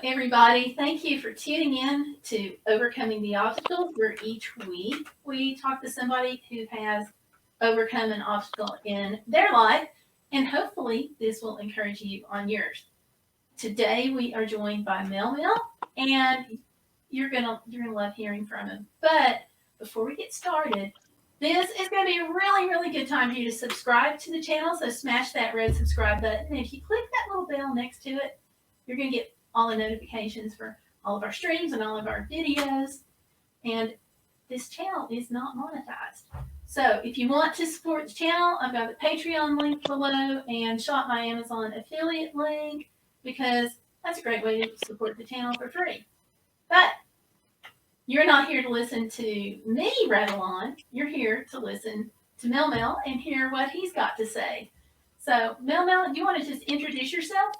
everybody. Thank you for tuning in to Overcoming the Obstacles, where each week we talk to somebody who has overcome an obstacle in their life, and hopefully this will encourage you on yours. Today we are joined by Mel Mel, and you're gonna love hearing from him. But before we get started, this is going to be a really good time for you to subscribe to the channel. So smash that red subscribe button, and if you click that little bell next to it, you're going to get all the notifications for all of our streams and all of our videos. And this channel is not monetized. So if you want to support the channel, I've got the Patreon link below and shop my Amazon affiliate link, because that's a great way to support the channel for free. But you're not here to listen to me rattle on. You're here to listen to Mel Mel and hear what he's got to say. So Mel Mel, do you want to just introduce yourself?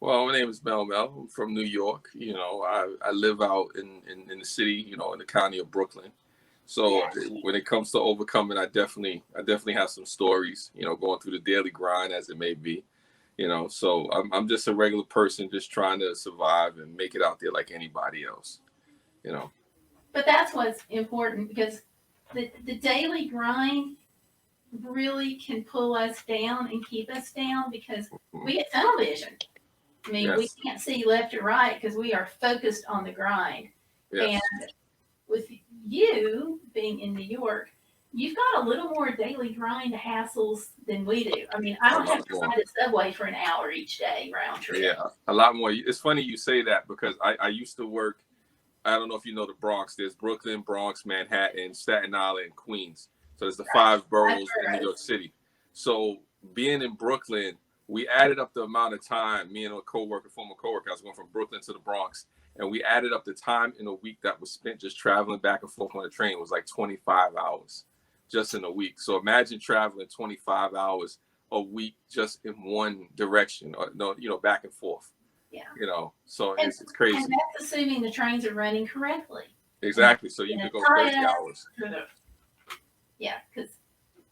Well, my name is Mel Mel. I'm from New York. I live out in the city, in the county of Brooklyn. So when it comes to overcoming, I definitely have some stories, going through the daily grind as it may be, so I'm just a regular person just trying to survive and make it out there like anybody else, But that's what's important, because the daily grind really can pull us down and keep us down, because we get tunnel vision. I mean, we can't see left or right because we are focused on the grind. Yes. And with you being in New York, you've got a little more daily grind hassles than we do. I mean, I don't have to ride the subway for an hour each day round trip. Yeah, a lot more. It's funny you say that, because I used to work, I don't know if you know the Bronx. There's Brooklyn, Bronx, Manhattan, Staten Island, and Queens. So there's the 5 boroughs in New York City. So being in Brooklyn, we added up the amount of time, me and a former coworker, I was going from Brooklyn to the Bronx, and we added up the time in a week that was spent just traveling back and forth on the train. It was like 25 hours just in a week. So imagine traveling 25 hours a week just in one direction, or back and forth. Yeah. So it's crazy. And that's assuming the trains are running correctly. Exactly. So you could go 30 hours. Yeah, because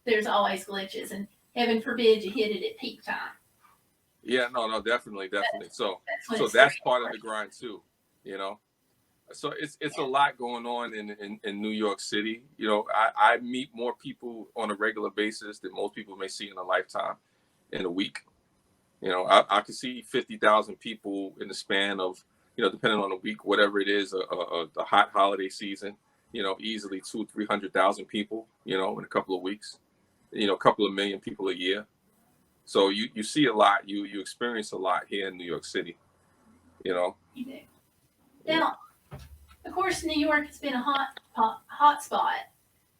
there's always glitches, and heaven forbid you hit it at peak time. Yeah, no, definitely. So that's part of the grind too, So it's a lot going on in New York City. I meet more people on a regular basis than most people may see in a lifetime in a week. I could see 50,000 people in the span of, depending on the week, whatever it is, a hot holiday season, easily 200,000-300,000 people, in a couple of weeks, a couple of million people a year. So you see a lot, you experience a lot here in New York City, You do. Now, of course, New York has been a hot spot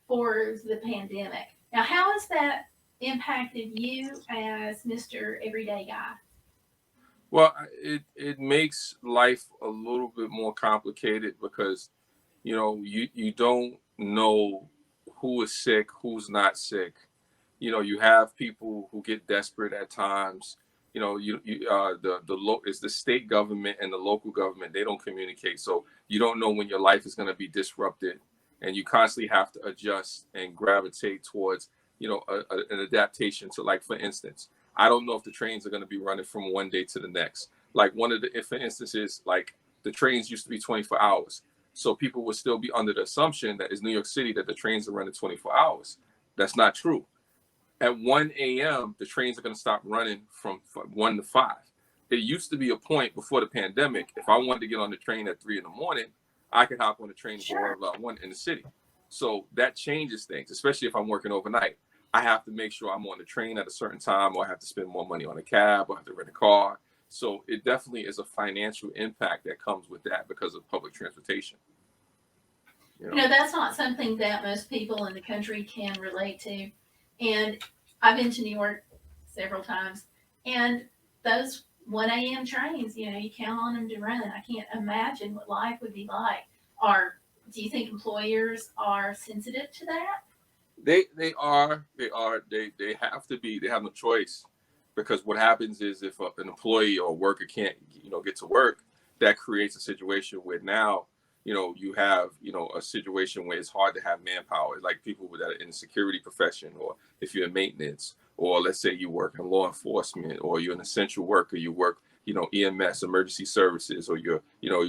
for the pandemic. Now, how has that impacted you as Mr. Everyday Guy? Well, it makes life a little bit more complicated, because, you don't know who is sick, who's not sick. You have people who get desperate at times. It's the state government and the local government. They don't communicate, so you don't know when your life is going to be disrupted, and you constantly have to adjust and gravitate towards, an adaptation to, like, for instance, I don't know if the trains are going to be running from one day to the next. Like, for instances, like, the trains used to be 24 hours, so people would still be under the assumption that it's New York City that the trains are running 24 hours. That's not true. At 1 a.m., the trains are going to stop running from 1 to 5. It used to be a point before the pandemic, if I wanted to get on the train at 3 in the morning, I could hop on the train and go wherever I want in the city. So that changes things, especially if I'm working overnight. I have to make sure I'm on the train at a certain time, or I have to spend more money on a cab, or I have to rent a car. So it definitely is a financial impact that comes with that because of public transportation. That's not something that most people in the country can relate to. And I've been to New York several times, and those 1 a.m. trains, you count on them to run. I can't imagine what life would be like. Do you think employers are sensitive to that? They are. They have to be. They have no choice, because what happens is, if an employee or a worker can't, get to work, that creates a situation where now, you have, a situation where it's hard to have manpower, like people that are in the security profession, or if you're in maintenance, or let's say you work in law enforcement, or you're an essential worker, you work, EMS, emergency services, or you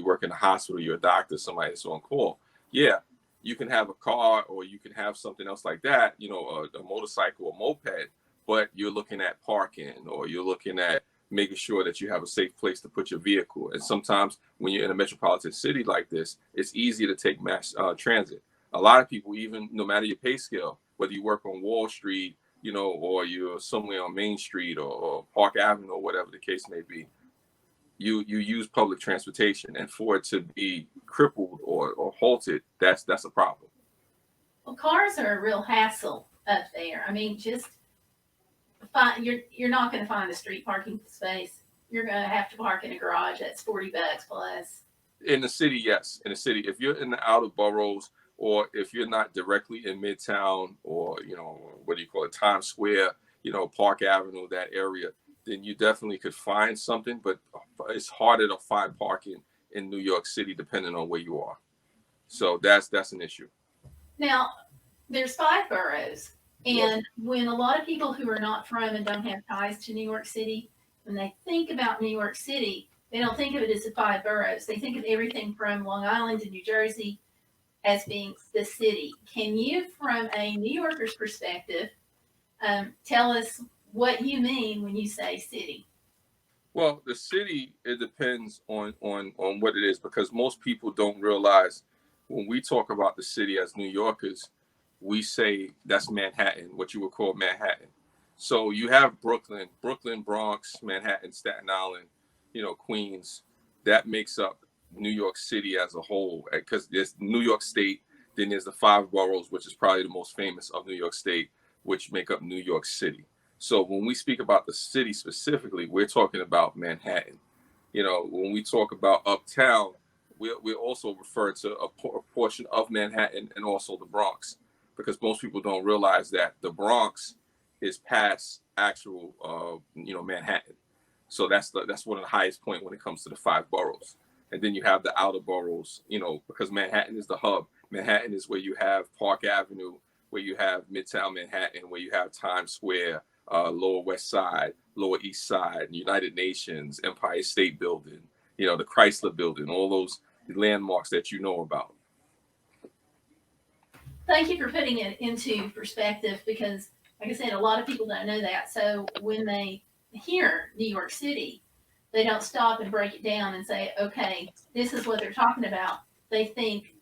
work in a hospital, you're a doctor, somebody that's on call. Yeah, you can have a car or you can have something else like that, a motorcycle or moped, but you're looking at parking, or you're looking at making sure that you have a safe place to put your vehicle. And sometimes when you're in a metropolitan city like this, it's easy to take mass transit. A lot of people, even no matter your pay scale, whether you work on Wall Street, or you're somewhere on Main Street or Park Avenue or whatever the case may be, you use public transportation, and for it to be crippled or halted, that's a problem. Well, cars are a real hassle up there. I mean, just you're not going to find a street parking space. You're going to have to park in a garage. That's $40 plus. In the city, yes. In the city, if you're in the outer boroughs, or if you're not directly in Midtown, or what do you call it, Times Square, Park Avenue, that area, then you definitely could find something. But it's harder to find parking in New York City, depending on where you are. So that's an issue. Now, there's 5 boroughs. And when a lot of people who are not from and don't have ties to New York City, when they think about New York City, they don't think of it as the 5 boroughs. They think of everything from Long Island to New Jersey as being the city. Can you, from a New Yorker's perspective, tell us what you mean when you say city? Well, the city, it depends on what it is, because most people don't realize when we talk about the city as New Yorkers, we say that's Manhattan, what you would call Manhattan. So you have Brooklyn, Bronx, Manhattan, Staten Island, Queens. That makes up New York City as a whole, because there's New York State, then there's the 5 boroughs, which is probably the most famous of New York State, which make up New York City. So when we speak about the city specifically, we're talking about Manhattan. When we talk about uptown, we also refer to a portion of Manhattan and also the Bronx, because most people don't realize that the Bronx is past actual, Manhattan. So that's one of the highest point when it comes to the 5 boroughs. And then you have the outer boroughs, because Manhattan is the hub. Manhattan is where you have Park Avenue, where you have Midtown Manhattan, where you have Times Square, Lower West Side, Lower East Side, United Nations, Empire State Building, the Chrysler Building, all those landmarks that you know about. Thank you for putting it into perspective, because, like I said, a lot of people don't know that. So when they hear New York City, they don't stop and break it down and say, okay, this is what they're talking about. They think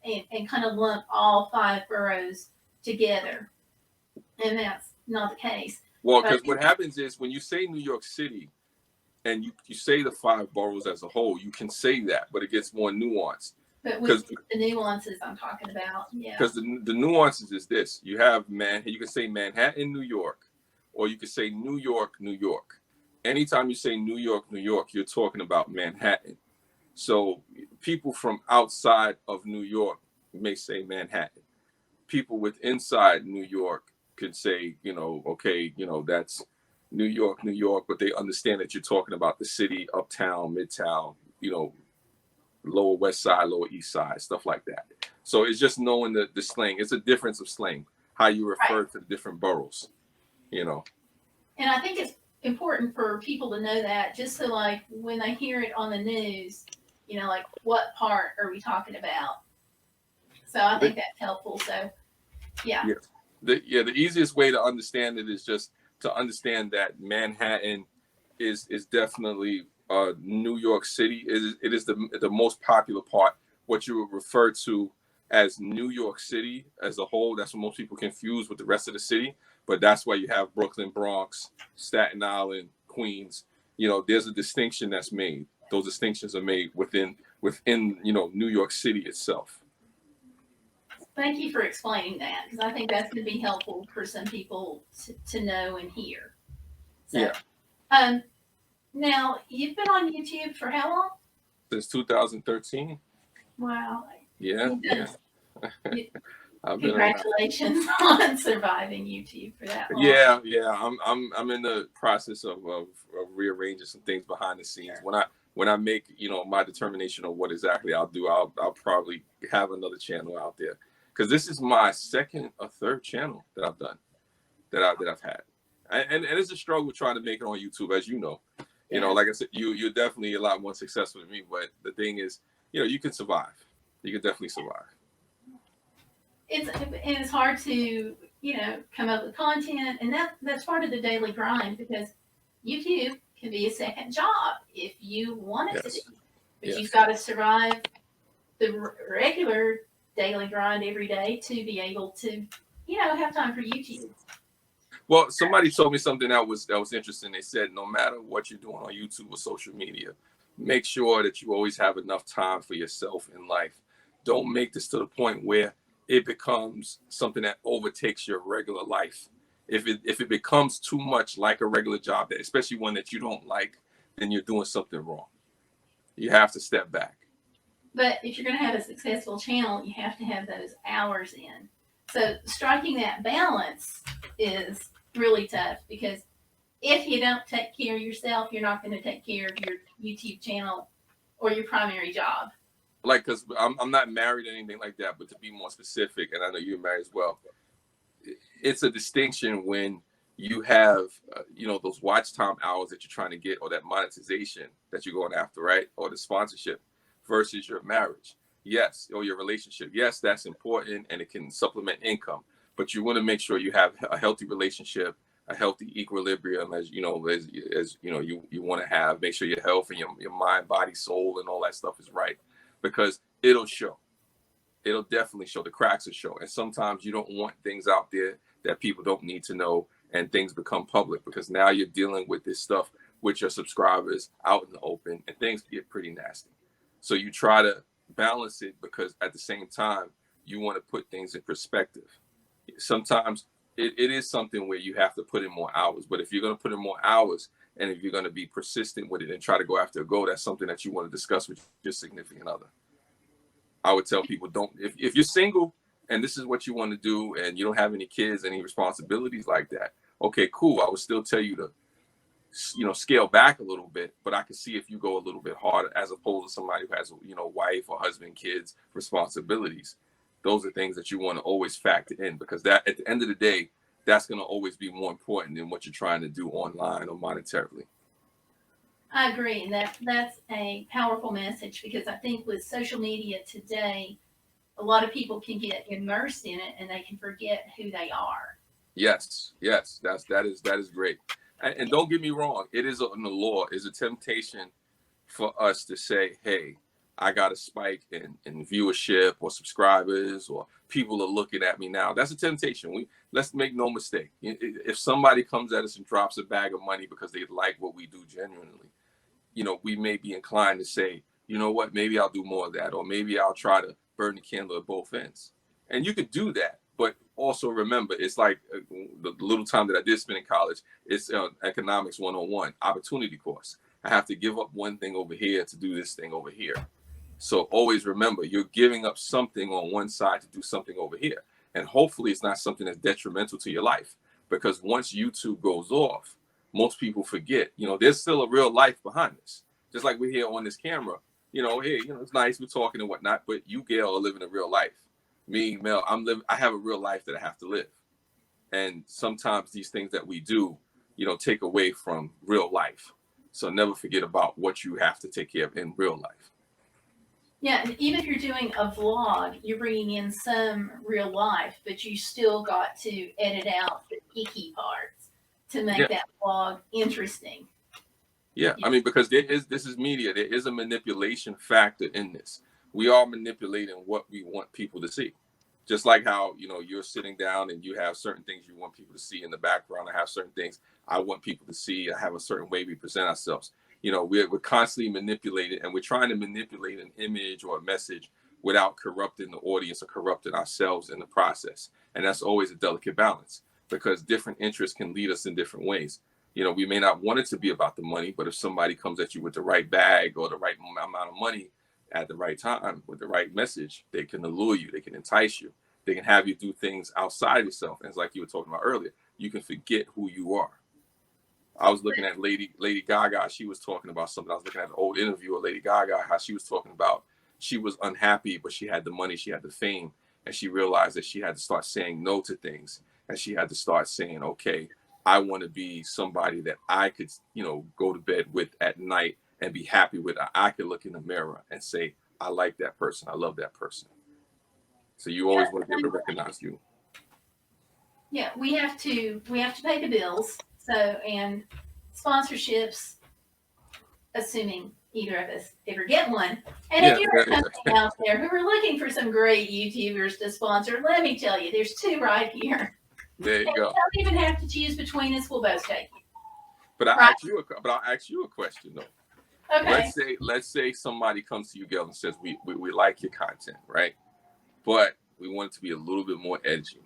and kind of lump all 5 boroughs together. And that's not the case. Well, because what happens is when you say New York City and you say the 5 boroughs as a whole, you can say that, but it gets more nuanced. But with the nuances I'm talking about, yeah. Because the nuances is this: you have you can say Manhattan, New York, or you can say New York, New York. Anytime you say New York, New York, you're talking about Manhattan. So people from outside of New York may say Manhattan. People with inside New York could say, okay, that's New York, New York, but they understand that you're talking about the city, uptown, midtown, Lower West Side, Lower East Side, stuff like that. So it's just knowing the slang. It's a difference of slang, how you refer to the different boroughs, And I think it's important for people to know that, just so like when they hear it on the news, like what part are we talking about? So I think that's helpful. So yeah. The easiest way to understand it is just to understand that Manhattan is definitely New York City. It is the most popular part. What you would refer to as New York City as a whole, that's what most people confuse with the rest of the city. But that's why you have Brooklyn, Bronx, Staten Island, Queens. There's a distinction that's made. Those distinctions are made within New York City itself. Thank you for explaining that, because I think that's going to be helpful for some people to know and hear. So, yeah. Now, you've been on YouTube for how long? Since 2013. Wow. Yeah. Congratulations on surviving YouTube for that long. Yeah. I'm in the process of rearranging some things behind the scenes. When I make my determination of what exactly I'll do, I'll probably have another channel out there, because this is my second or third channel that I've done, that I've had. And it's a struggle trying to make it on YouTube, as you know. You know, Yeah. like I said, you're definitely a lot more successful than me. But the thing is, you know, you can survive. You can definitely survive. It's hard to, come up with content, and that's part of the daily grind, because YouTube can be a second job if you want it to Yes. be, but you've Yes. got to survive the regular daily grind every day to be able to, have time for YouTube. Well, somebody told me something that was interesting. They said no matter what you're doing on YouTube or social media, make sure that you always have enough time for yourself in life. Don't make this to the point where it becomes something that overtakes your regular life. If it becomes too much like a regular job, that especially one that you don't like, then you're doing something wrong. You have to step back. But if you're going to have a successful channel, you have to have those hours in. So striking that balance is really tough, because if you don't take care of yourself, you're not going to take care of your YouTube channel or your primary job. Like, because I'm not married or anything like that, but to be more specific, and I know you're married as well, it's a distinction when you have those watch time hours that you're trying to get, or that monetization that you're going after, right, or the sponsorship, versus your marriage, yes, or your relationship. Yes, that's important and it can supplement income, but you want to make sure you have a healthy relationship, a healthy equilibrium, as you know, as you know, you want to have, make sure your health and your mind, body, soul, and all that stuff is right, because it'll definitely show. The cracks will show. And sometimes you don't want things out there that people don't need to know, and things become public, because now you're dealing with this stuff with your subscribers out in the open, and things get pretty nasty. So you try to balance it, because at the same time, you want to put things in perspective. Sometimes it is something where you have to put in more hours. But if you're going to put in more hours, and if you're going to be persistent with it and try to go after a goal, that's something that you want to discuss with your significant other. I would tell people, don't, if you're single and this is what you want to do and you don't have any kids, any responsibilities like that, okay, cool. I would still tell you to, scale back a little bit, but I can see if you go a little bit harder, as opposed to somebody who has, wife or husband, kids, responsibilities. Those are things that you want to always factor in, because that, at the end of the day, that's going to always be more important than what you're trying to do online or monetarily. I agree. And that's a powerful message, because I think with social media today, a lot of people can get immersed in it and they can forget who they are. Yes, yes, that is great. And don't get me wrong, it is in the law, is a temptation for us to say, hey, I got a spike in viewership or subscribers, or people are looking at me now. That's a temptation. Let's make no mistake. If somebody comes at us and drops a bag of money because they like what we do genuinely, we may be inclined to say, you know what, maybe I'll do more of that, or maybe I'll try to burn the candle at both ends. And you could do that, but also remember, it's like the little time that I did spend in college, it's economics 101, opportunity cost. I have to give up one thing over here to do this thing over here. So always remember, you're giving up something on one side to do something over here. And hopefully it's not something that's detrimental to your life. Because once YouTube goes off, most people forget, there's still a real life behind this. Just like we're here on this camera, hey, it's nice, we're talking and whatnot, but you, Gail, are living a real life. Me, Mel, I have a real life that I have to live. And sometimes these things that we do, take away from real life. So never forget about what you have to take care of in real life. Yeah, and even if you're doing a vlog, you're bringing in some real life, but you still got to edit out the icky parts to make Yeah. that vlog interesting. Yeah, I mean, because this is media. There is a manipulation factor in this. We are manipulating what we want people to see. Just like how, you're sitting down and you have certain things you want people to see in the background. I have certain things I want people to see. I have a certain way we present ourselves. We're constantly manipulated, and we're trying to manipulate an image or a message without corrupting the audience or corrupting ourselves in the process. And that's always a delicate balance, because different interests can lead us in different ways. We may not want it to be about the money, but if somebody comes at you with the right bag or the right amount of money at the right time with the right message, they can allure you, they can entice you, they can have you do things outside yourself. And it's like you were talking about earlier, you can forget who you are. I was looking at Lady Gaga. She was talking about something. I was looking at an old interview of Lady Gaga, how she was talking about she was unhappy, but she had the money, she had the fame, and she realized that she had to start saying no to things, and she had to start saying, okay, I want to be somebody that I could, go to bed with at night and be happy with. I could look in the mirror and say, I like that person. I love that person. So you Yeah, always want to be able to recognize you. yeah, we have to pay the bills. So, and sponsorships, assuming either of us ever get one. And if Yeah, you're a company out there who are looking for some great YouTubers to sponsor, let me tell you, there's two right here. there you And you go. don't even have to choose between us. We'll both take you. But Right? I'll ask you a question though. Okay. Let's say somebody comes to you, Gail, and says, we like your content, right? But we want it to be a little bit more edgy.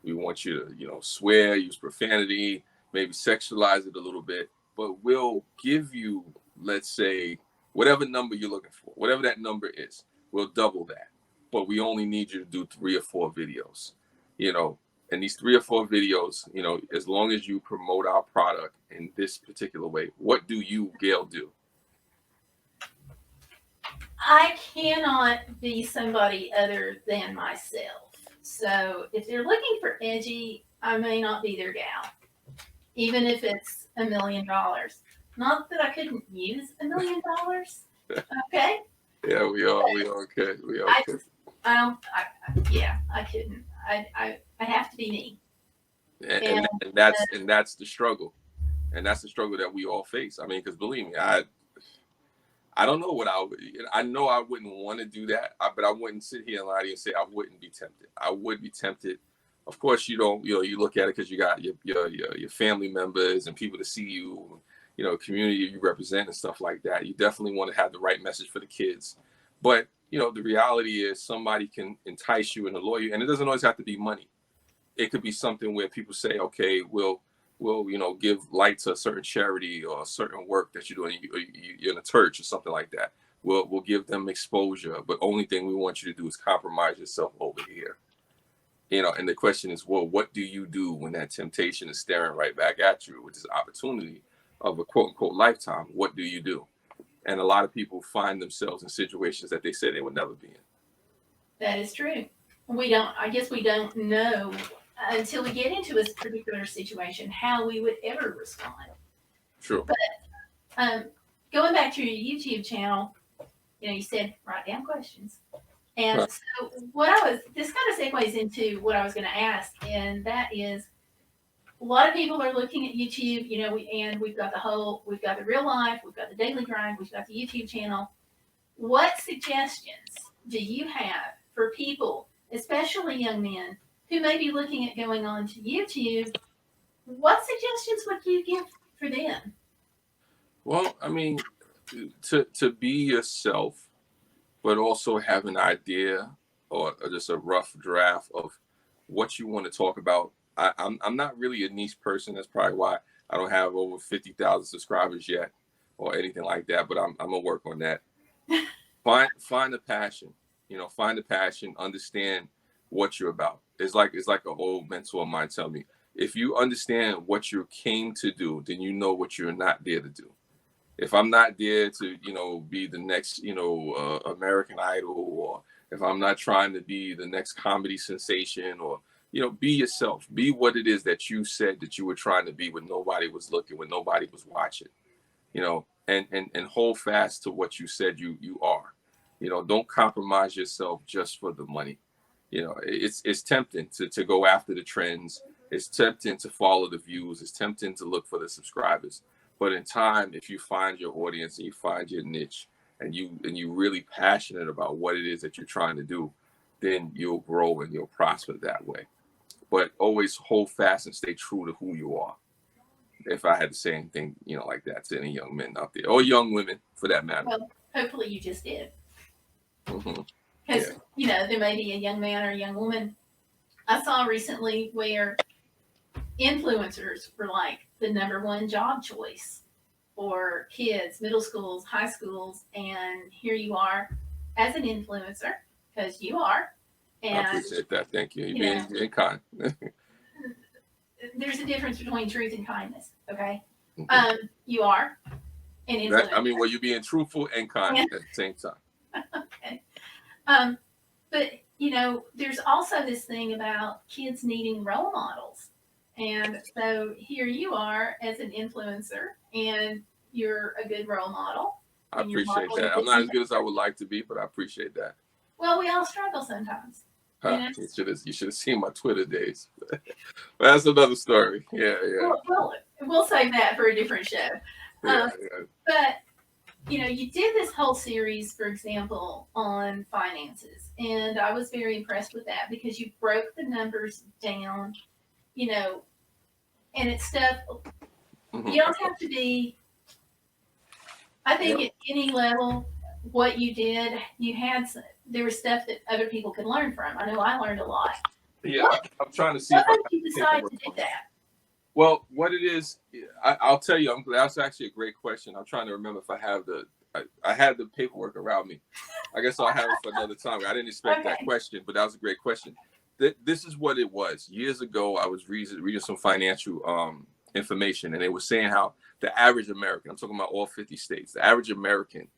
We want you to, swear, use profanity, maybe sexualize it a little bit, but we'll give you, let's say, whatever number you're looking for, whatever that number is, we'll double that. But we only need you to do 3 or 4 videos, and these 3 or 4 videos, as long as you promote our product in this particular way, what do you, Gail, do? I cannot be somebody other than myself. So if they're looking for edgy, I may not be their gal, even if it's $1 million. Not that I couldn't use $1 million. Okay. Yeah, we all could. We all I could. just, yeah, I couldn't. I have to be me. And that's the struggle, and that's the struggle that we all face. I mean, because believe me, I don't know what I know I wouldn't want to do that, but I wouldn't sit here and lie to you and say I wouldn't be tempted. I would be tempted. Of course, you don't. You look at it because you got your family members and people to see you, community you represent and stuff like that. You definitely want to have the right message for the kids, but the reality is somebody can entice you and allure you, and it doesn't always have to be money. It could be something where people say, okay, we'll give light to a certain charity or a certain work that you're doing. You're in a church or something like that. We'll give them exposure, but only thing we want you to do is compromise yourself over here. And the question is, well, what do you do when that temptation is staring right back at you, which is opportunity of a quote unquote lifetime? What do you do? And a lot of people find themselves in situations that they said they would never be in. That is true. I guess we don't know until we get into a particular situation how we would ever respond. True. But going back to your YouTube channel, you said write down questions. And Right. so this kind of segues into what I was going to ask, and that is a lot of people are looking at YouTube, we've got the real life, we've got the daily grind, we've got the YouTube channel. What suggestions do you have for people, especially young men, who may be looking at going on to YouTube? What suggestions would you give for them? Well, I mean, to be yourself, but also have an idea or just a rough draft of what you want to talk about. I'm not really a niche person. That's probably why I don't have over 50,000 subscribers yet or anything like that. But I'm gonna work on that. Find a passion. Find a passion. Understand what you're about. It's like an old mentor of mine tell me: if you understand what you came to do, then you know what you're not there to do. If I'm not there to, be the next, American Idol, or if I'm not trying to be the next comedy sensation, or, be yourself, be what it is that you said that you were trying to be when nobody was looking, when nobody was watching, and hold fast to what you said you are. Don't compromise yourself just for the money. It's tempting to go after the trends. It's tempting to follow the views. It's tempting to look for the subscribers. But in time, if you find your audience and you find your niche, and you really passionate about what it is that you're trying to do, then you'll grow and you'll prosper that way. But always hold fast and stay true to who you are. If I had to say anything, like that to any young men out there, or young women for that matter. Well, hopefully you just did. Mm-hmm. Because, Yeah. there may be a young man or a young woman. I saw recently where influencers were like the #1 job choice for kids, middle schools, high schools, and here you are as an influencer, because you are. I And appreciate that. Thank you. You're being kind. there's a difference between truth and kindness, okay? Mhm. You are an influencer. Well, you're being truthful and kind Yeah. at the same time. Okay. But there's also this thing about kids needing role models. And so here you are as an influencer, and you're a good role model, I and you're appreciate modeling that. I'm good not as good as I behavior. would like to be, but I appreciate that. Well, we all struggle sometimes, you Huh, know. you should have seen my Twitter days. But that's another story. Yeah, yeah, We'll save that for a different show. yeah, Um, yeah. but you did this whole series, for example, on finances, and I was very impressed with that because you broke the numbers down, you know, and it's stuff Hmm. you don't have to be. I Yeah, think at any level, what you did, there was stuff that other people could learn from. I know I learned a lot. yeah. What I'm trying to see what if I made got you the decide paperwork to do on it. that? Well, what it is, I'll tell you. That's actually a great question. I'm trying to remember if I have I had the paperwork around me. I guess I'll have it for another time. I didn't expect that Okay. question, but that was a great question. This is what it was. Years ago, I was reading some financial information, and they were saying how the average American, I'm talking about all 50 states, the average American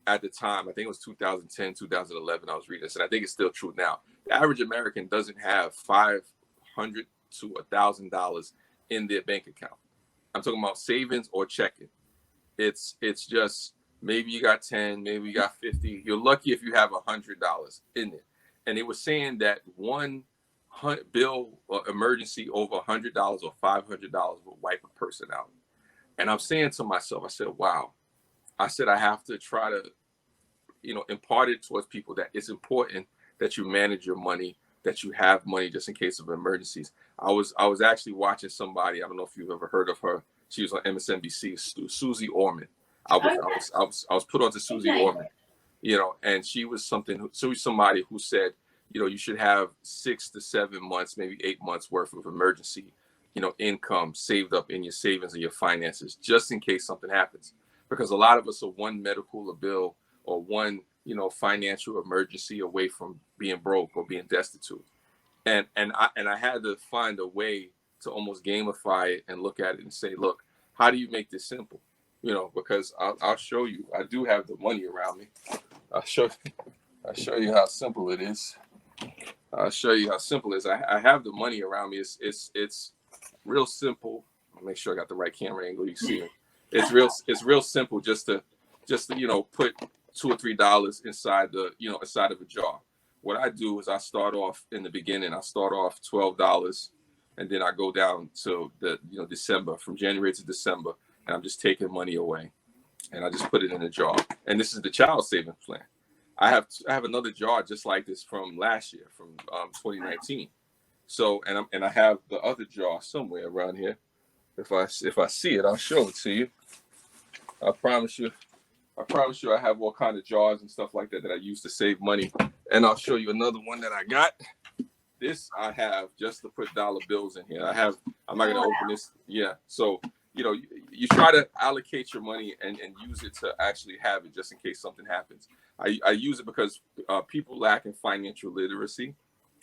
at the time, I think it was 2010, 2011, I was reading this, and I think it's still true now. The average American doesn't have $500 to $1,000 in their bank account. I'm talking about savings or checking. It's just maybe you got 10, maybe you got 50. You're lucky if you have $100 in it. And they were saying that one bill or emergency over $100 or $500 will wipe a person out. And I'm saying to myself, I said, wow. I said I have to try to impart it towards people that it's important that you manage your money, that you have money just in case of emergencies. I was actually watching somebody. I don't know if you've ever heard of her. She was on MSNBC, Susie Orman. I was Okay. I was I was I was put onto Susie Okay. Orman, and she was somebody who said, you should have 6 to 7 months, maybe 8 months worth of emergency, income saved up in your savings and your finances, just in case something happens. Because a lot of us are one medical bill or one, financial emergency away from being broke or being destitute. And I had to find a way to almost gamify it and look at it and say, look, how do you make this simple? Because I'll show you. I do have the money around me. I'll show I'll show you how simple it is. I'll show you how simple it is. I have the money around me. It's real simple. I'll make sure I got the right camera angle. You see it. It's real simple just to put $2 or $3 inside of a jar. What I do is I start off in the beginning. I start off $12, and then I go down to the December, from January to December, and I'm just taking money away, and I just put it in a jar. And this is the child savings plan. I have another jar just like this from last year, from 2019. So and I have the other jar somewhere around here. If I see it, I'll show it to you. I promise you. I have all kinds of jars and stuff like that I use to save money. And I'll show you another one that I got. This I have just to put dollar bills in here. I'm not gonna open this. Yeah. So, you try to allocate your money and use it to actually have it just in case something happens. I use it because people lack in financial literacy,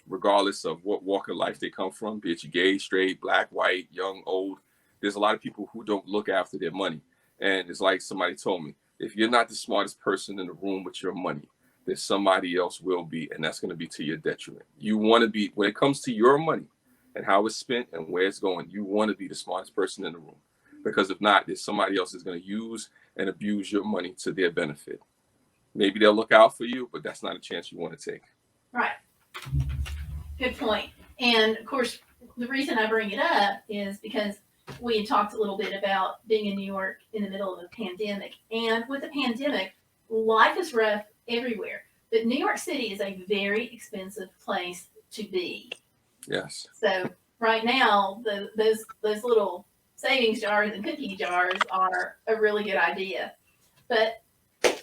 regardless of what walk of life they come from, be it you gay, straight, black, white, young, old. There's a lot of people who don't look after their money. And it's like somebody told me, if you're not the smartest person in the room with your money, then somebody else will be, and that's going to be to your detriment. You want to be, when it comes to your money and how it's spent and where it's going, you want to be the smartest person in the room. Because if not, there's somebody else is going to use and abuse your money to their benefit. Maybe they'll look out for you, but that's not a chance you want to take. Right. Good point. And of course, the reason I bring it up is because we had talked a little bit about being in New York in the middle of a pandemic. And with the pandemic, life is rough everywhere. But New York City is a very expensive place to be. Yes. So right now, those little savings jars and cookie jars are a really good idea. But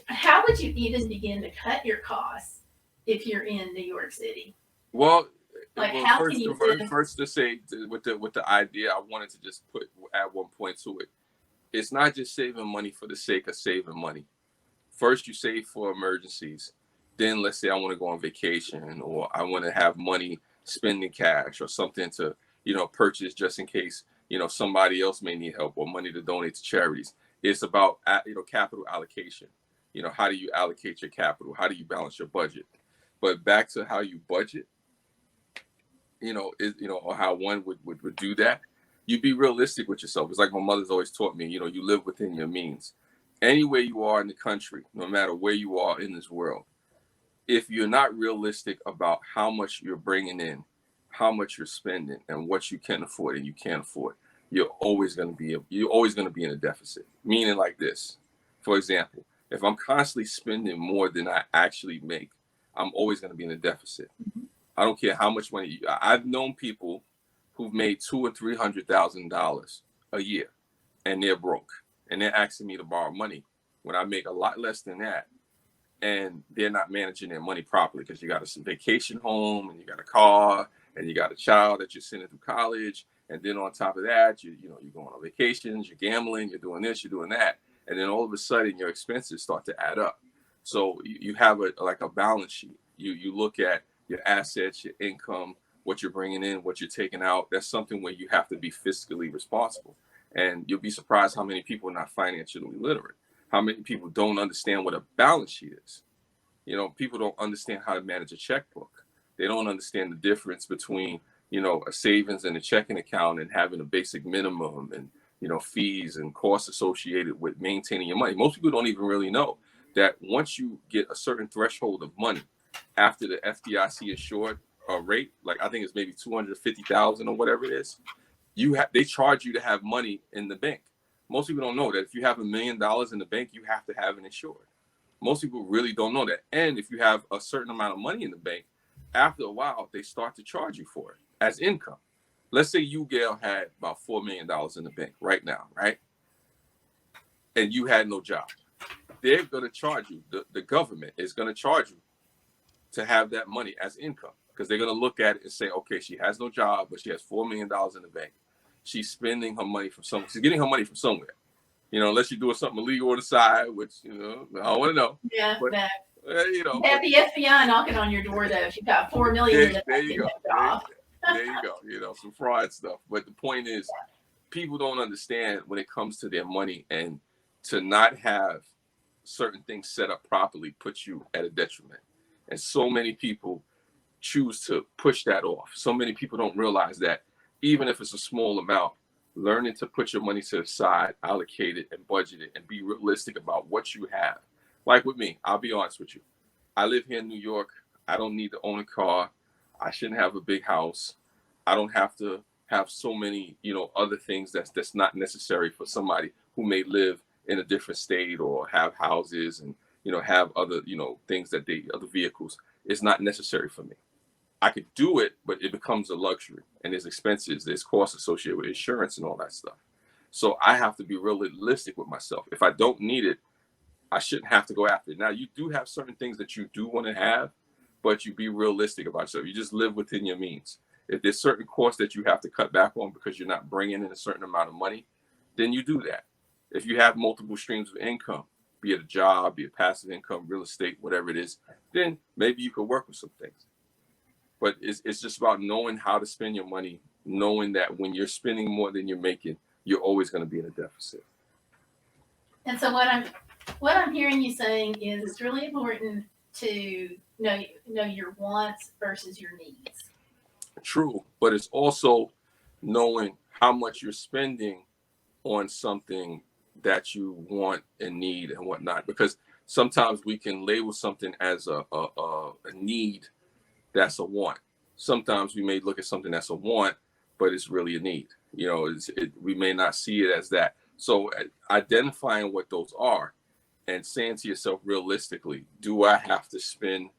how would you even begin to cut your costs if you're in New York City? Well, How can first, you first to say with the idea, I wanted to just add one point to it. It's not just saving money for the sake of saving money. First, you save for emergencies. Then, let's say I want to go on vacation, or I want to have money spending cash or something to purchase just in case somebody else may need help, or money to donate to charities. It's about capital allocation. How do you allocate your capital? How do you balance your budget? But back to how you budget. or how one would do that. You be realistic with yourself. It's like my mother's always taught me, you live within your means. Anywhere you are in the country, no matter where you are in this world, if you're not realistic about how much you're bringing in, how much you're spending, and what you can afford and you can't afford, you're always going to be in a deficit. Meaning like this, for example, if I'm constantly spending more than I actually make, I'm always going to be in a deficit. I don't care how much money. I've known people who've made $200,000 or $300,000 a year, and they're broke, and they're asking me to borrow money when I make a lot less than that, and they're not managing their money properly because you got a vacation home, and you got a car, and you got a child that you're sending through college, and then on top of that, you're going on vacations, you're gambling, you're doing this, you're doing that, and then all of a sudden your expenses start to add up. So you have a balance sheet. You look at your assets, your income, what you're bringing in, what you're taking out. That's something where you have to be fiscally responsible. And you'll be surprised how many people are not financially literate, how many people don't understand what a balance sheet is. People don't understand how to manage a checkbook. They don't understand the difference between, a savings and a checking account and having a basic minimum and, fees and costs associated with maintaining your money. Most people don't even really know that once you get a certain threshold of money, after the FDIC insured rate, like I think it's maybe 250,000 or whatever it is, they charge you to have money in the bank. Most people don't know that if you have $1 million in the bank, you have to have it insured. Most people really don't know that. And if you have a certain amount of money in the bank, after a while, they start to charge you for it as income. Let's say you, Gail, had about $4 million in the bank right now, right? And you had no job. They're going to charge you. The government is going to charge you to have that money as income, because they're going to look at it and say, okay, she has no job, but she has $4 million in the bank. She's spending her money from somewhere. She's getting her money from somewhere. Unless you're doing something illegal on the side, which, I don't want to know. Yeah, but, you have the FBI knocking on your door, though. If you've got $4 million in the there you go. job. There you go. Some fraud stuff. But the point is, people don't understand when it comes to their money, and to not have certain things set up properly puts you at a detriment. And so many people choose to push that off. So many people don't realize that even if it's a small amount, learning to put your money to the side, allocate it and budget it, and be realistic about what you have. Like with me, I'll be honest with you. I live here in New York. I don't need to own a car. I shouldn't have a big house. I don't have to have so many, other things that's not necessary for somebody who may live in a different state or have houses and, have other, things other vehicles. It's not necessary for me. I could do it, but it becomes a luxury, and there's expenses, there's costs associated with insurance and all that stuff. So I have to be realistic with myself. If I don't need it, I shouldn't have to go after it. Now, you do have certain things that you do want to have, but you be realistic about yourself. You just live within your means. If there's certain costs that you have to cut back on because you're not bringing in a certain amount of money, then you do that. If you have multiple streams of income, be it a job, be it passive income, real estate, whatever it is, then maybe you could work with some things. But it's just about knowing how to spend your money, knowing that when you're spending more than you're making, you're always going to be in a deficit. And so what I'm hearing you saying is it's really important to know your wants versus your needs. True, but it's also knowing how much you're spending on something that you want and need and whatnot. Because sometimes we can label something as a need that's a want. Sometimes we may look at something that's a want, but it's really a need. We may not see it as that. So identifying what those are and saying to yourself realistically, do I have to spend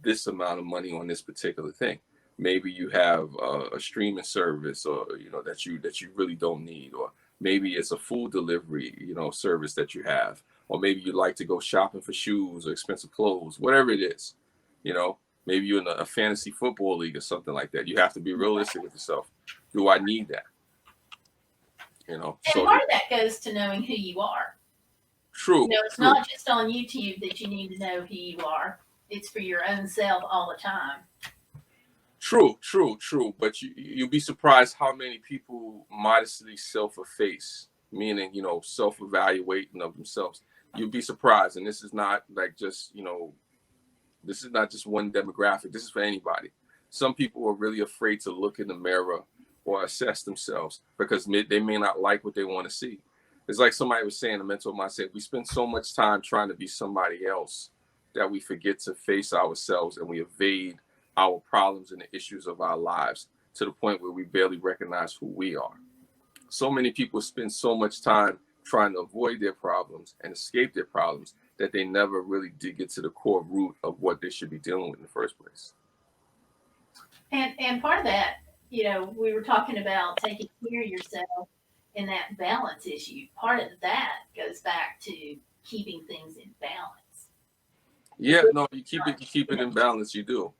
this amount of money on this particular thing? Maybe you have a streaming service, or that you really don't need, or maybe it's a food delivery service that you have, or maybe you like to go shopping for shoes or expensive clothes, whatever it is. Maybe you're in a fantasy football league or something like that. You have to be realistic with yourself. Do I need that? And part of that goes to knowing who you are. True. It's not just on YouTube that you need to know who you are. It's for your own self all the time. True. But you'll be surprised how many people modestly self-efface, meaning, self-evaluating of themselves. You'll be surprised. And this is not like just, this is not just one demographic. This is for anybody. Some people are really afraid to look in the mirror or assess themselves because they may not like what they want to see. It's like somebody was saying, a mentor of mine said, we spend so much time trying to be somebody else that we forget to face ourselves, and we evade our problems and the issues of our lives to the point where we barely recognize who we are. So many people spend so much time trying to avoid their problems and escape their problems that they never really did get to the core root of what they should be dealing with in the first place. And part of that, you know, we were talking about taking care of yourself and that balance issue. Part of that goes back to keeping things in balance. Yeah, no, you keep it in balance. You do.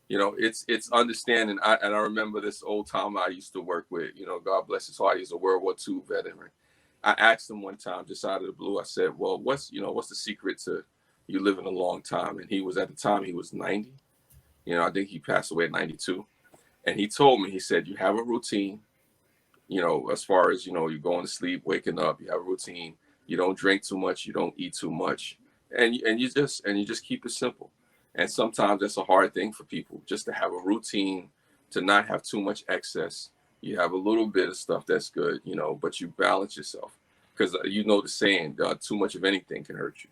You know, it's understanding. I remember this old time I used to work with. You know, God bless his heart. He's a World War II veteran. I asked him one time, just out of the blue. I said, "Well, what's the secret to you living a long time?" And he was, at the time, he was 90. You know, I think he passed away at 92. And he told me, he said, "You have a routine. You know, as far as, you know, you're going to sleep, waking up, you have a routine. You don't drink too much, you don't eat too much, and you just keep it simple." And sometimes that's a hard thing for people, just to have a routine, to not have too much excess. You have a little bit of stuff that's good, you know, but you balance yourself, because you know the saying, too much of anything can hurt you,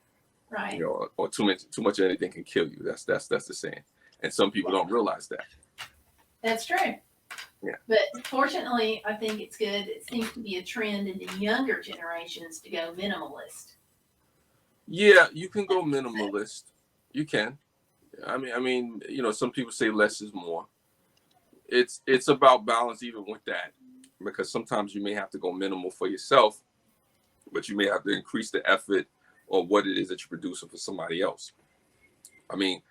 Right. you know, or too much of anything can kill you. That's the saying, and some people don't realize that. That's true. Yeah. But fortunately, I think it's good. It seems to be a trend in the younger generations to go minimalist. Yeah, you can go minimalist. You can. I mean, you know, some people say less is more. It's about balance even with that, because sometimes you may have to go minimal for yourself, but you may have to increase the effort or what it is that you're producing for somebody else. I mean,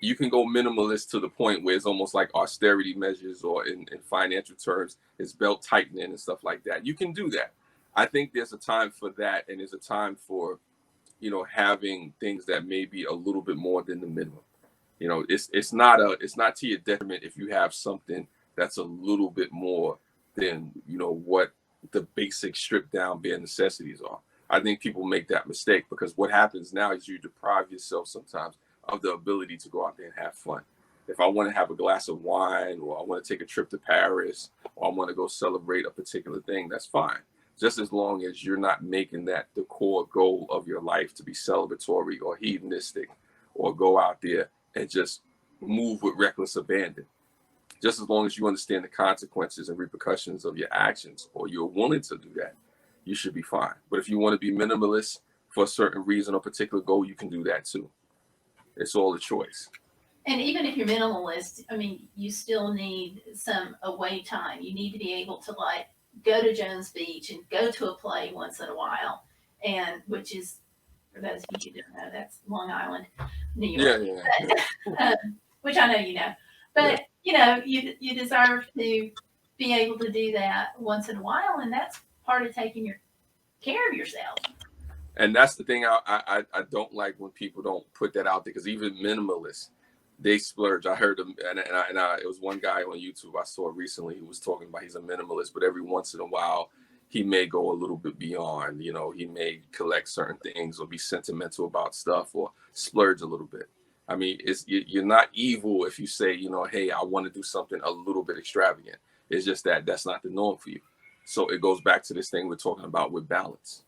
you can go minimalist to the point where it's almost like austerity measures, or in financial terms, it's belt tightening and stuff like that. You can do that. I think there's a time for that, and there's a time for, you know, having things that may be a little bit more than the minimum. You know, it's not to your detriment if you have something that's a little bit more than, you know, what the basic stripped down bare necessities are. I think people make that mistake, because what happens now is you deprive yourself sometimes of the ability to go out there and have fun. If I want to have a glass of wine, or I want to take a trip to Paris, or I want to go celebrate a particular thing, that's fine. Just as long as you're not making that the core goal of your life, to be celebratory or hedonistic, or go out there and just move with reckless abandon. Just as long as you understand the consequences and repercussions of your actions, or you're willing to do that, you should be fine. But if you want to be minimalist for a certain reason or particular goal, you can do that too. It's all a choice. And even if you're minimalist, I mean, you still need some away time. You need to be able to like go to Jones Beach and go to a play once in a while, and which is, for those of you who don't know, that's Long Island, New York. Yeah. Which I know you know. But you know, you deserve to be able to do that once in a while, and that's part of taking your care of yourself. And that's the thing I don't like, when people don't put that out there, because even minimalists, they splurge. I heard them, and it was one guy on YouTube I saw recently who was talking about, he's a minimalist, but every once in a while he may go a little bit beyond. You know, he may collect certain things or be sentimental about stuff or splurge a little bit. I mean, you're not evil if you say, you know, hey, I want to do something a little bit extravagant. It's just that that's not the norm for you. So it goes back to this thing we're talking about with balance.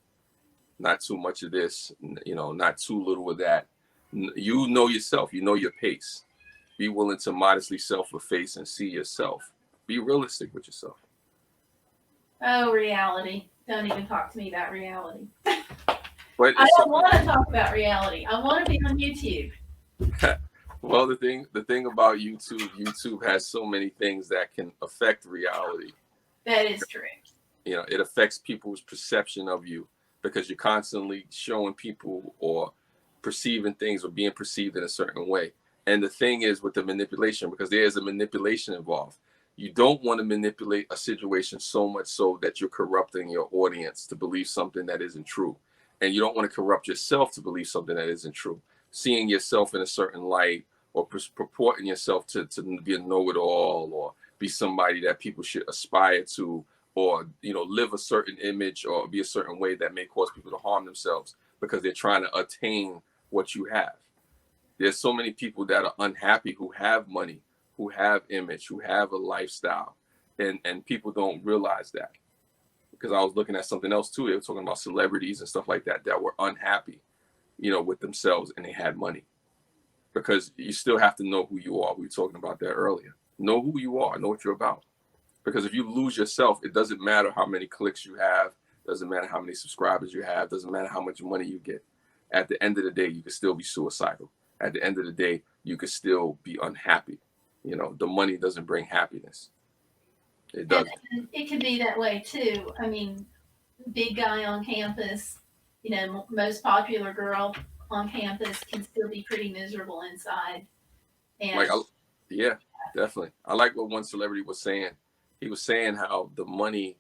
Not too much of this, you know, not too little of that. You know yourself, you know your pace. Be willing to modestly self-efface and see yourself. Be realistic with yourself. Oh, reality. Don't even talk to me about reality. But I don't want to talk about reality. I want to be on YouTube. Well, the thing about YouTube has so many things that can affect reality. That is true. You know, it affects people's perception of you, because you're constantly showing people or perceiving things or being perceived in a certain way. And the thing is with the manipulation, because there is a manipulation involved. You don't want to manipulate a situation so much so that you're corrupting your audience to believe something that isn't true. And you don't want to corrupt yourself to believe something that isn't true. Seeing yourself in a certain light, or purporting yourself to be a know-it-all, or be somebody that people should aspire to, or, you know, live a certain image or be a certain way that may cause people to harm themselves because they're trying to attain what you have. There's so many people that are unhappy who have money, who have image, who have a lifestyle, and people don't realize that. Because I was looking at something else too. They were talking about celebrities and stuff like that that were unhappy, with themselves, and they had money. Because you still have to know who you are. We were talking about that earlier. Know who you are. Know what you're about. Because if you lose yourself, it doesn't matter how many clicks you have. Doesn't matter how many subscribers you have. Doesn't matter how much money you get. At the end of the day, you can still be suicidal. At the end of the day, you could still be unhappy. The money doesn't bring happiness. It doesn't. And it could be that way too. I mean, big guy on campus, most popular girl on campus can still be pretty miserable inside. And Yeah, definitely. I like what one celebrity was saying. He was saying how the money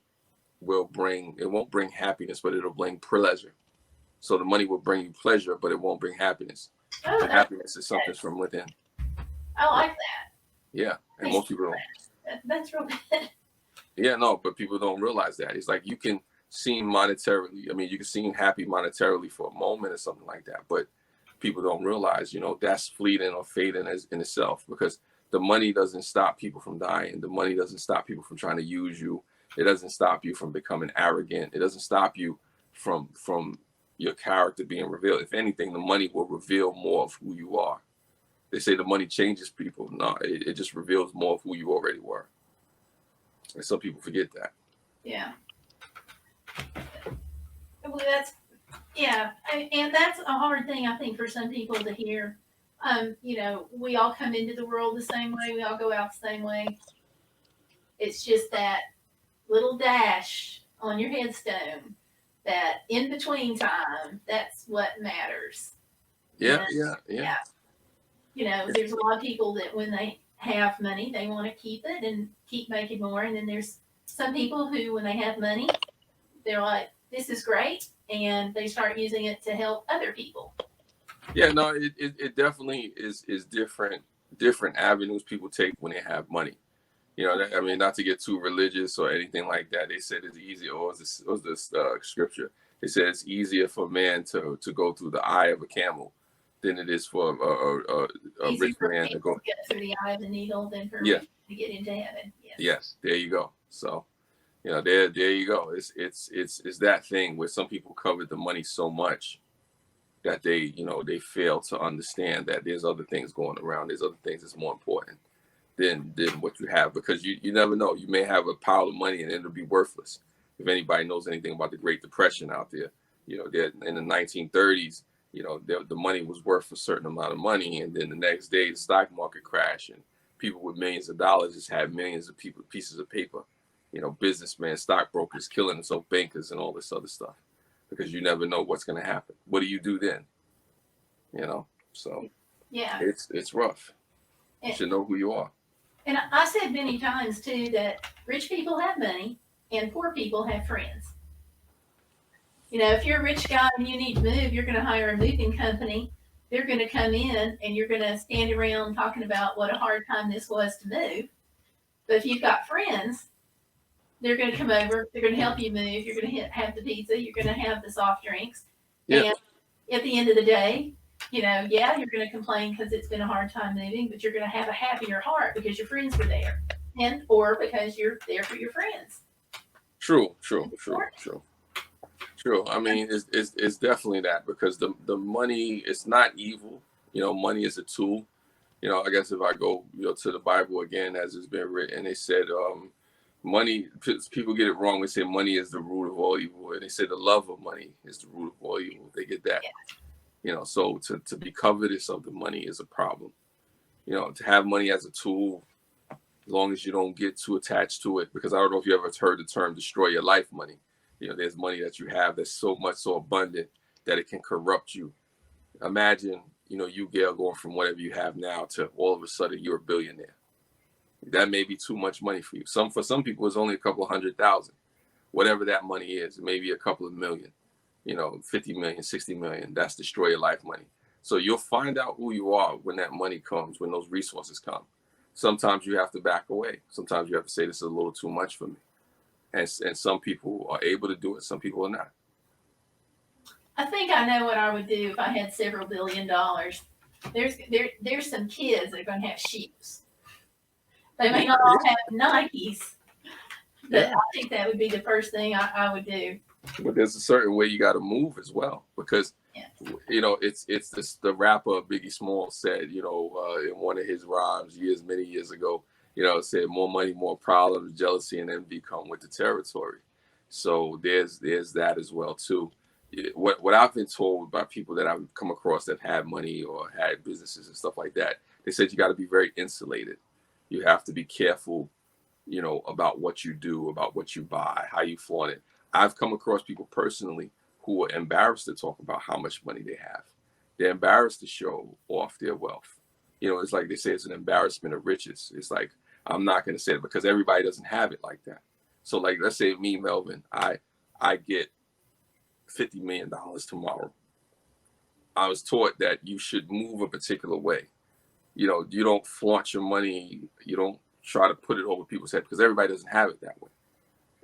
it won't bring happiness, but it'll bring pleasure. So the money will bring you pleasure, but it won't bring happiness. And happiness is something from within. I like that. Yeah, and most people don't. That's real good. Yeah, no, but people don't realize that. It's like you can seem monetarily, you can seem happy monetarily for a moment or something like that, but people don't realize, that's fleeting or fading in itself, because the money doesn't stop people from dying. The money doesn't stop people from trying to use you. It doesn't stop you from becoming arrogant. It doesn't stop you from your character being revealed. If anything, the money will reveal more of who you are. They say the money changes people. No, it just reveals more of who you already were. And some people forget that. Yeah. Well, and that's a hard thing, I think, for some people to hear. We all come into the world the same way. We all go out the same way. It's just that little dash on your headstone, that in between time, that's what matters. Yeah. There's a lot of people that when they have money, they want to keep it and keep making more. And then there's some people who, when they have money, they're like, this is great. And they start using it to help other people. Yeah, no, it definitely is different avenues people take when they have money. Not to get too religious or anything like that. They said it's easier, or was this scripture? They said it's easier for a man to go through the eye of a camel than it is for a rich man to go through the eye of the needle than for a rich man to get into heaven. Yes, there you go. So, there you go. It's that thing where some people covet the money so much that they fail to understand that there's other things going around. There's other things that's more important than what you have, because you never know. You may have a pile of money and it'll be worthless. If anybody knows anything about the Great Depression out there, in the 1930s, the money was worth a certain amount of money, and then the next day the stock market crashed, and people with millions of dollars just had millions of pieces of paper. Businessmen, stockbrokers killing themselves, bankers, and all this other stuff, because you never know what's going to happen. What do you do then? So yeah, it's rough. You should know who you are. And I said many times too that rich people have money and poor people have friends. If you're a rich guy and you need to move, you're going to hire a moving company. They're going to come in and you're going to stand around talking about what a hard time this was to move. But if you've got friends, they're going to come over. They're going to help you move. You're going to have the pizza. You're going to have the soft drinks. Yeah. And at the end of the day, you're going to complain because it's been a hard time moving, but you're going to have a happier heart because your friends were there, or because you're there for your friends. True. It's definitely that, because the money is not evil. Money is a tool. I guess if I go to the Bible again, as it's been written, they said money. People get it wrong. They say money is the root of all evil, and they say the love of money is the root of all evil. They get that. Yeah. So to be covetous of the money is a problem. To have money as a tool, as long as you don't get too attached to it, because I don't know if you ever heard the term destroy your life money. There's money that you have that's so abundant that it can corrupt you. Imagine, you, Gail, going from whatever you have now to all of a sudden you're a billionaire. That may be too much money for you. For some people, it's only a couple of 100,000. Whatever that money is, maybe a couple of million, 50 million, 60 million. That's destroy your life money. So you'll find out who you are when that money comes, when those resources come. Sometimes you have to back away. Sometimes you have to say, this is a little too much for me. And some people are able to do it. Some people are not. I think I know what I would do if I had several $billion. There's some kids that are going to have sheep. They may not all have Nikes, but Yeah. I think that would be the first thing I would do. But there's a certain way you got to move as well, because Yeah. it's this, the rapper Biggie Small said, in one of his rhymes many years ago, said more money, more problems, jealousy and envy come with the territory. So there's that as well too. What I've been told by people that I've come across that had money or had businesses and stuff like that, they said you got to be very insulated. You have to be careful, about what you do, about what you buy, how you flaunt it. I've come across people personally who are embarrassed to talk about how much money they have. They're embarrassed to show off their wealth. It's like they say it's an embarrassment of riches. It's like, I'm not going to say it because everybody doesn't have it like that. So like, let's say me, Melvin, I get $50 million tomorrow. I was taught that you should move a particular way. You don't flaunt your money. You don't try to put it over people's head because everybody doesn't have it that way.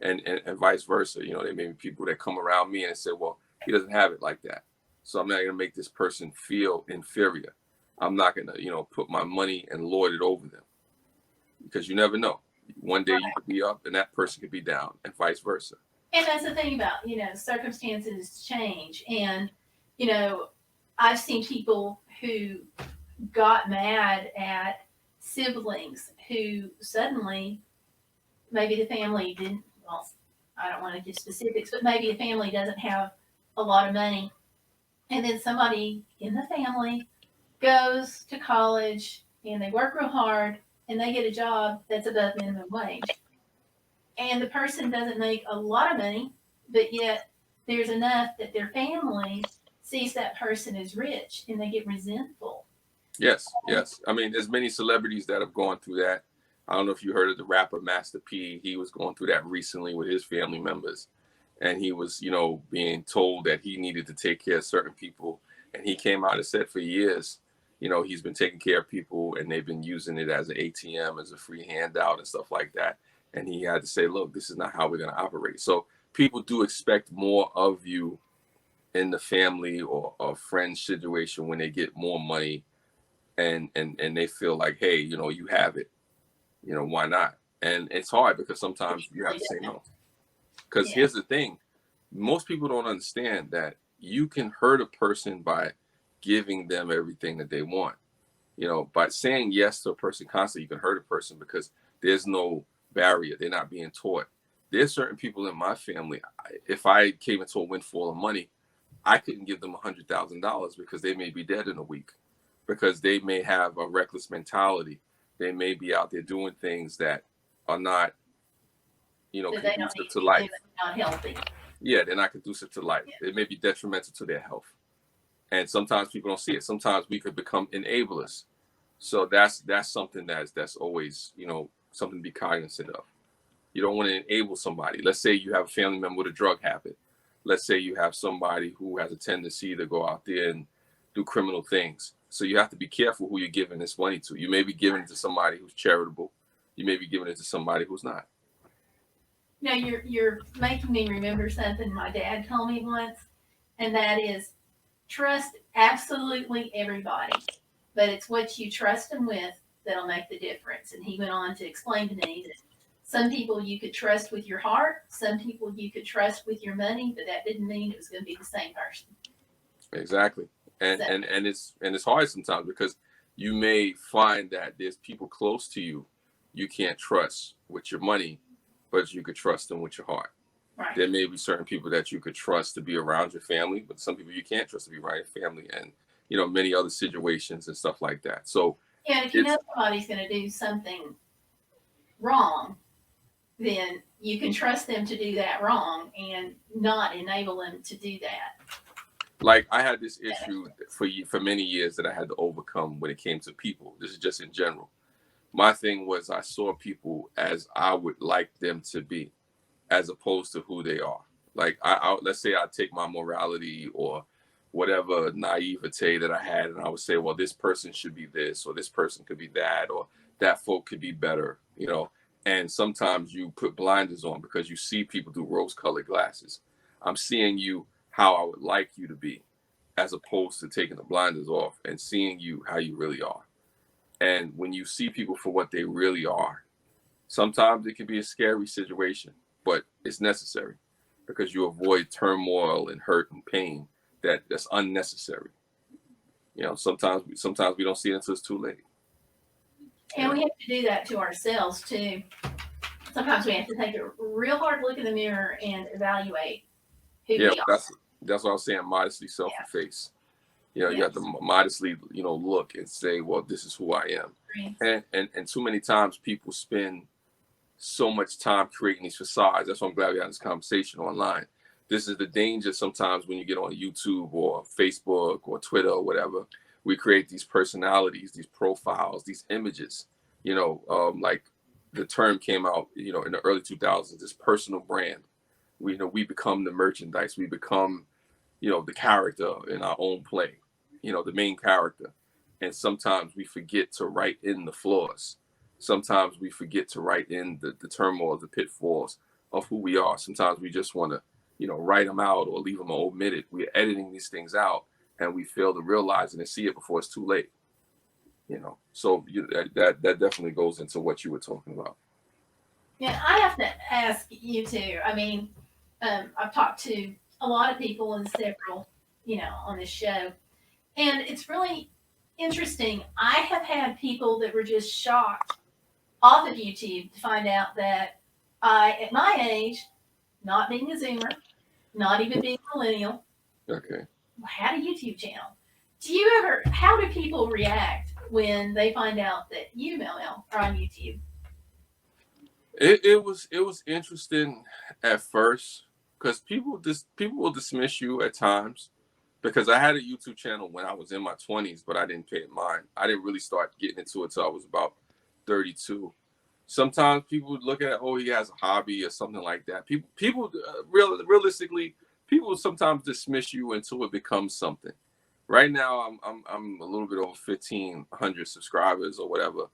And vice versa. There may be people that come around me and say, well, he doesn't have it like that. So I'm not going to make this person feel inferior. I'm not going to, put my money and lord it over them, because you never know. One day you could be up and that person could be down, and vice versa. And that's the thing about, circumstances change. And, I've seen people who got mad at siblings who suddenly, maybe the family didn't, well, I don't want to give specifics, but maybe the family doesn't have a lot of money. And then somebody in the family goes to college and they work real hard and they get a job that's above minimum wage. And the person doesn't make a lot of money, but yet there's enough that their family sees that person as rich and they get resentful. Yes. I mean, there's many celebrities that have gone through that. I don't know if you heard of the rapper Master P. He was going through that recently with his family members. And he was, being told that he needed to take care of certain people. And he came out and said for years, he's been taking care of people and they've been using it as an ATM, as a free handout and stuff like that. And he had to say, look, this is not how we're going to operate. So people do expect more of you in the family or friend situation when they get more money, and they feel like, hey, you have it, why not? And it's hard because sometimes you have to say no. Because here's the thing, most people don't understand that you can hurt a person by giving them everything that they want. By saying yes to a person constantly, you can hurt a person because there's no barrier. They're not being taught. There's certain people in my family, if I came into a windfall of money, I couldn't give them $100,000 because they may be dead in a week, because they may have a reckless mentality. They may be out there doing things that are not, conducive to life. Not healthy. Yeah, they're not conducive to life. It may be detrimental to their health. And sometimes people don't see it. Sometimes we could become enablers. So that's something that's always, something to be cognizant of. You don't want to enable somebody. Let's say you have a family member with a drug habit. Let's say you have somebody who has a tendency to go out there and do criminal things. So you have to be careful who you're giving this money to. You may be giving it to somebody who's charitable. You may be giving it to somebody who's not. Now you're making me remember something my dad told me once, and that is trust absolutely everybody, but it's what you trust them with that'll make the difference. And he went on to explain to me that some people you could trust with your heart, some people you could trust with your money, but that didn't mean it was going to be the same person. Exactly. And it's hard sometimes because you may find that there's people close to you can't trust with your money, but you could trust them with your heart. Right. There may be certain people that you could trust to be around your family, but some people you can't trust to be around your family, and many other situations and stuff like that. So yeah, if you know somebody's going to do something wrong, then you can trust them to do that wrong and not enable them to do that. Like I had this issue for many years that I had to overcome when it came to people. This is just in general. My thing was I saw people as I would like them to be, as opposed to who they are. Like let's say I take my morality or whatever naivete that I had, and I would say, well, this person should be this, or this person could be that, or that folk could be better, And sometimes you put blinders on because you see people through rose-colored glasses. I'm seeing you how I would like you to be, as opposed to taking the blinders off and seeing you how you really are. And when you see people for what they really are, Sometimes it can be a scary situation, but it's necessary because you avoid turmoil and hurt and pain that's unnecessary. You know, sometimes we don't see it until it's too late. And You we know? have to do that to ourselves too. Sometimes we have to take a real hard look in the mirror and evaluate who Yeah, we are. that's what I was saying. Modestly self-efface. You know, you have Yes. to modestly, you know, look and say, well, this is who I am. And too many times people spend so much time creating these facades. That's why I'm glad we had this conversation online. This is the danger sometimes when you get on YouTube or Facebook or Twitter or whatever. We create these personalities, these profiles, these images. You know, like the term came out, you know, in the early 2000s. This personal brand. We become the merchandise. We become, you know, the character in our own play. You know, the main character. And sometimes we forget to write in the flaws. Sometimes we forget to write in the turmoil, the pitfalls of who we are. Sometimes we just want to, you know, write them out or leave them omitted. We're editing these things out and we fail to realize it and see it before it's too late. You know, so that definitely goes into what you were talking about. Yeah, I have to ask you too. I mean, I've talked to a lot of people and several, on this show, and it's really interesting. I have had people that were just shocked off of YouTube to find out that at my age, not being a Zoomer, not even being a millennial, Okay. had a YouTube channel. How do people react when they find out that you, Mel Mel, are on YouTube? It was interesting at first because people will dismiss you at times because I had a YouTube channel when I was in my 20s, but I didn't pay it mind. I didn't really start getting into it till I was about 32. Sometimes people would look at, oh, he has a hobby or something like that. Realistically, people sometimes dismiss you until it becomes something. Right now, I'm a little bit over 1,500 subscribers or whatever.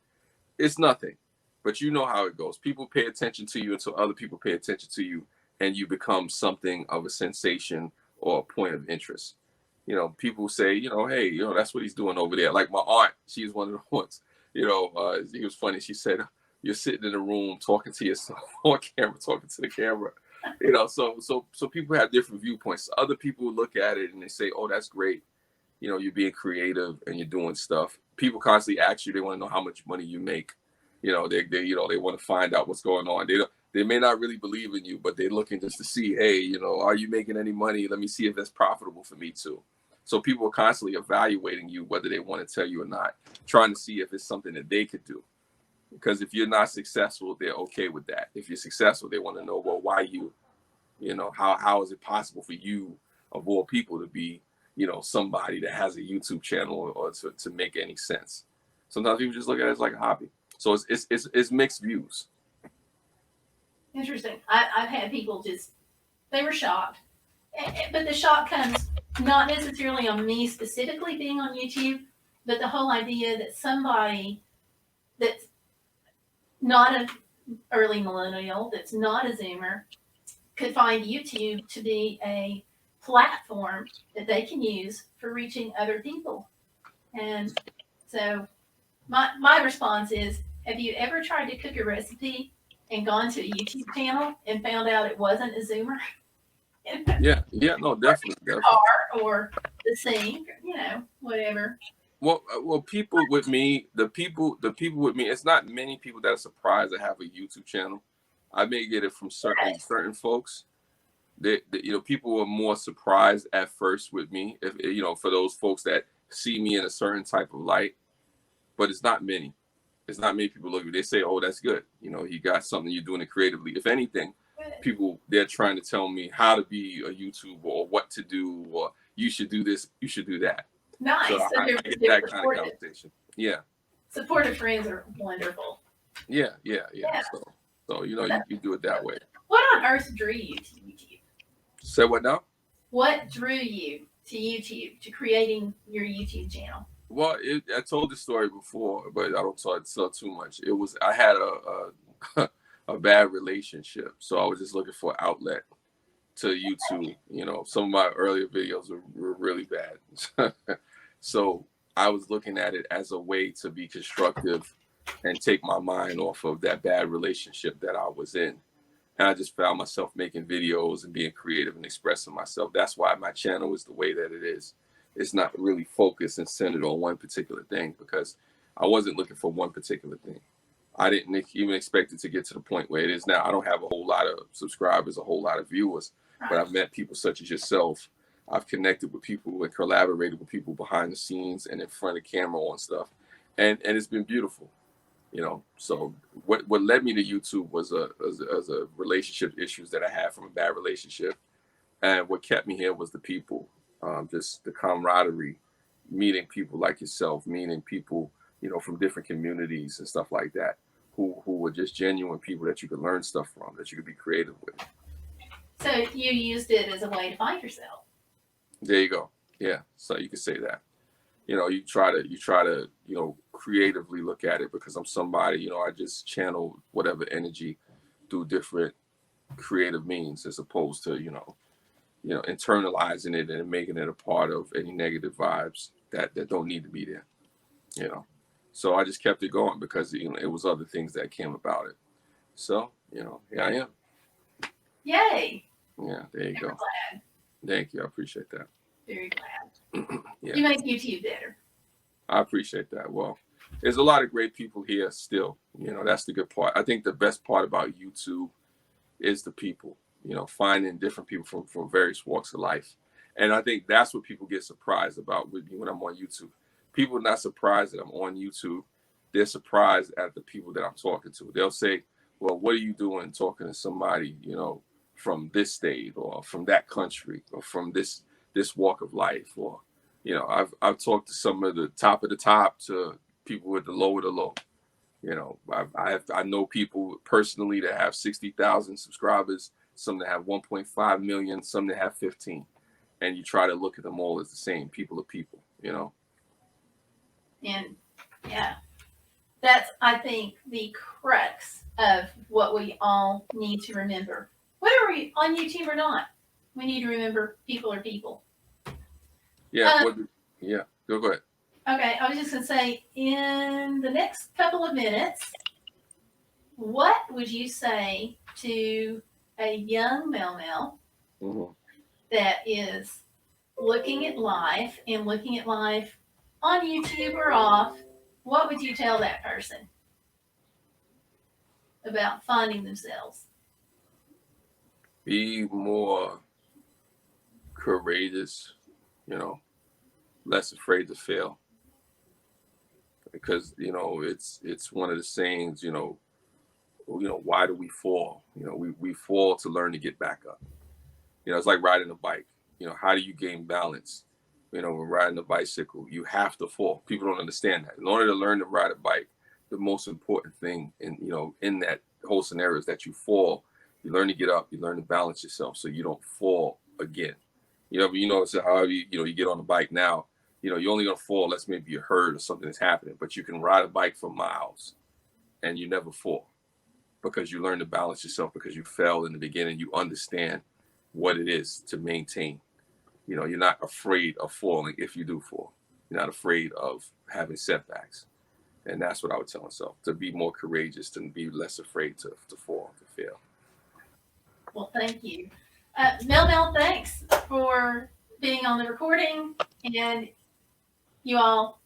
It's nothing, but you know how it goes. People pay attention to you until other people pay attention to you, and you become something of a sensation or a point of interest. You know, people say, hey, that's what he's doing over there. Like my aunt, she's one of the ones. It was funny. She said, "You're sitting in a room talking to yourself on camera, talking to the camera." So people have different viewpoints. Other people look at it and they say, "Oh, that's great. You're being creative and you're doing stuff." People constantly ask you, they want to know how much money you make. They want to find out what's going on. They may not really believe in you, but they're looking just to see, hey, are you making any money? Let me see if that's profitable for me too. So people are constantly evaluating you, whether they want to tell you or not, trying to see if it's something that they could do. Because if you're not successful, they're okay with that. If you're successful, they want to know, well, why you? How is it possible for you, of all people, to be somebody that has a YouTube channel or to make any sense? Sometimes people just look at it as like a hobby. So it's mixed views. Interesting. I've had people they were shocked. But the shock comes not necessarily on me specifically being on YouTube, but the whole idea that somebody that's not an early millennial, that's not a Zoomer, could find YouTube to be a platform that they can use for reaching other people. And so my response is, have you ever tried to cook a recipe and gone to a YouTube channel and found out it wasn't a Zoomer? Yeah, no, definitely. Or the sink, whatever. Well, people with me, the people with me, it's not many people that are surprised I have a YouTube channel. I may get it from certain folks. People were more surprised at first with me, if for those folks that see me in a certain type of light, but it's not many. It's not many people look at me. They say, "Oh, that's good. You got something, you're doing it creatively." If anything, people, they're trying to tell me how to be a YouTuber or what to do, or you should do this, you should do that. Nice. So I get that kind of conversation. Yeah. Supportive friends are wonderful. Yeah. So you do it that way. What on earth drew you to YouTube? Say what now? What drew you to YouTube, to creating your YouTube channel? Well, I told this story before, but I don't tell too much. I had a bad relationship, so I was just looking for an outlet to YouTube. Some of my earlier videos were really bad. So I was looking at it as a way to be constructive and take my mind off of that bad relationship that I was in. And I just found myself making videos and being creative and expressing myself. That's why my channel is the way that it is. It's not really focused and centered on one particular thing, because I wasn't looking for one particular thing. I didn't even expect it to get to the point where it is now. I don't have a whole lot of subscribers, a whole lot of viewers, but I've met people such as yourself. I've connected with people and collaborated with people behind the scenes and in front of camera on stuff. And it's been beautiful, you know. So what led me to YouTube was a relationship issues that I had from a bad relationship. And what kept me here was the people, just the camaraderie, meeting people like yourself, meeting people, you know, from different communities and stuff like that, who were just genuine people that you could learn stuff from, that you could be creative with. So you used it as a way to find yourself. There you go. Yeah. So you could say that. You know, you try to, you know, creatively look at it, because I'm somebody, you know, I just channel whatever energy through different creative means, as opposed to, you know, internalizing it and making it a part of any negative vibes that don't need to be there, you know. So I just kept it going because, you know, it was other things that came about it. So, you know, here I am. Yay. Yeah, there you go. Glad. Thank you. I appreciate that. Very glad. Yeah. You make YouTube better. I appreciate that. Well, there's a lot of great people here still. You know, that's the good part. I think the best part about YouTube is the people, you know, finding different people from various walks of life. And I think that's what people get surprised about with me when I'm on YouTube. People are not surprised that I'm on YouTube. They're surprised at the people that I'm talking to. They'll say, well, what are you doing talking to somebody, you know, from this state or from that country or from this walk of life? Or, you know, I've talked to some of the top to people with the low of the low. You know, I know people personally that have 60,000 subscribers, some that have 1.5 million, some that have 15. And you try to look at them all as the same. People are people, you know. And yeah, that's, I think, the crux of what we all need to remember. Whether we're on YouTube or not, we need to remember people are people. Yeah. Yeah. Go ahead. Okay, I was just going to say, in the next couple of minutes, what would you say to a young Mel Mel that is looking at life on YouTube or off? What would you tell that person about finding themselves? Be more courageous, you know, less afraid to fail. Because, you know, it's one of the sayings, you know, why do we fall? You know, we fall to learn to get back up. You know, it's like riding a bike. You know, how do you gain balance? You know, when riding a bicycle, you have to fall. People don't understand that. In order to learn to ride a bike, the most important thing in that whole scenario is that you fall. You learn to get up. You learn to balance yourself so you don't fall again. You know, but you know, so however you get on a bike now, you know, you're only gonna fall unless maybe you're hurt or something is happening. But you can ride a bike for miles, and you never fall because you learn to balance yourself, because you fell in the beginning. You understand what it is to maintain. You know, you're not afraid of falling if you do fall. You're not afraid of having setbacks. And that's what I would tell myself, to be more courageous, to be less afraid to fall, to fail. Well, thank you. Mel Mel, thanks for being on the recording. And you all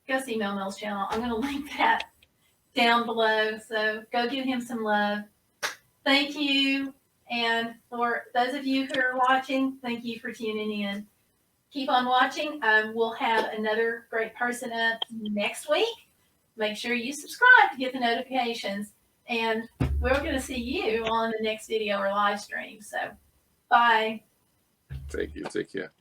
go see Mel Mel's channel. I'm going to link that down below. So go give him some love. Thank you. And for those of you who are watching, thank you for tuning in. Keep on watching. We'll have another great person up next week. Make sure you subscribe to get the notifications. And we're going to see you on the next video or live stream. So, bye. Thank you. Take care.